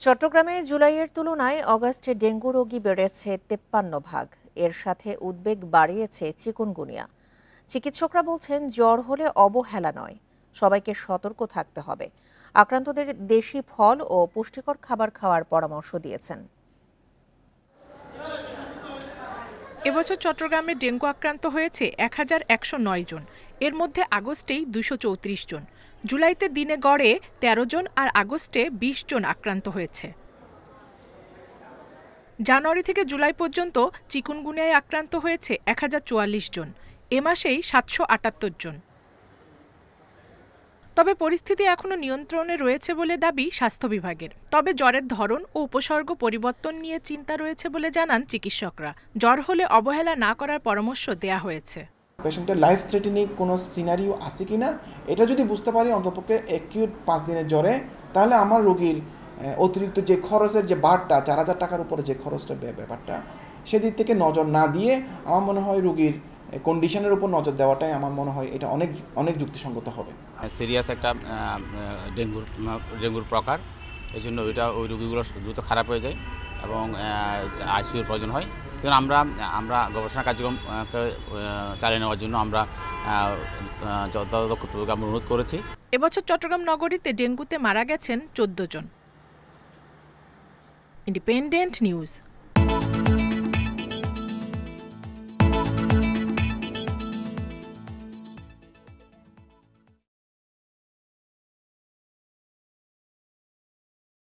চট্টগ্রামে জুলাইয়ের তুলনায় অগাস্টে ডেঙ্গু রোগী বেড়েছে 53 ভাগ। এর সাথে উদ্বেগ বাড়িয়েছে চিকুনগুনিয়া। চিকিৎসকরা বলছেন জ্বর হলে অবহেলা নয়, সবাইকে সতর্ক থাকতে হবে। আক্রান্তদের দেশি ফল ও পুষ্টিকর খাবার খাওয়ার পরামর্শ দিয়েছেন। এবছর চট্টগ্রামে ডেঙ্গু আক্রান্ত হয়েছে 1109 জন। এর মধ্যে আগস্টেই 234 জন, জুলাইতে দিনে গড়ে 13 জন আর আগস্টে 20 জন আক্রান্ত হয়েছে। জানুয়ারি থেকে জুলাই পর্যন্ত চিকুনগুনিয়ায় আক্রান্ত হয়েছে 1044 জন, এ মাসেই 778 জন। তবে পরিস্থিতি এখনো নিয়ন্ত্রণে রয়েছে বলে দাবি স্বাস্থ্য বিভাগের। তবে জ্বরের ধরন ও উপসর্গ পরিবর্তন নিয়ে চিন্তা রয়েছে বলে জানান চিকিৎসকরা। জ্বর হলে অবহেলা না করার পরামর্শ দেয়া হয়েছে। পেশেন্টের লাইফ থ্রেটেনিং কোনো সিনারিও আছে কিনা এটা যদি বুঝতে পারি অন্তপক্ষে অ্যাকিউট 5 দিনের জ্বরে, তাহলে আমার রোগীর অতিরিক্ত যে খরচের যে বারটা 4000 টাকার উপরে যে খরচটা ব্যাপারটা সেদিক থেকে নজর না দিয়ে আমার মনে হয় রোগীর কন্ডিশনের উপর নজর দেওয়াটাই আমার মনে হয় এটা অনেক অনেক যুক্তিসঙ্গত হবে। সিরিয়াস একটা ডেঙ্গুর প্রকার, এই জন্য ওই রোগীগুলো দ্রুত খারাপ হয়ে যায় এবং আইসিইউর প্রয়োজন হয়। কিন্তু আমরা গবেষণা কার্যক্রম চালিয়ে নেওয়ার জন্য আমরা যথাযথ কর্তৃপক্ষকে অনুরোধ করেছি। এবছর চট্টগ্রাম নগরীতে ডেঙ্গুতে মারা গেছেন 14 জন। Independent news.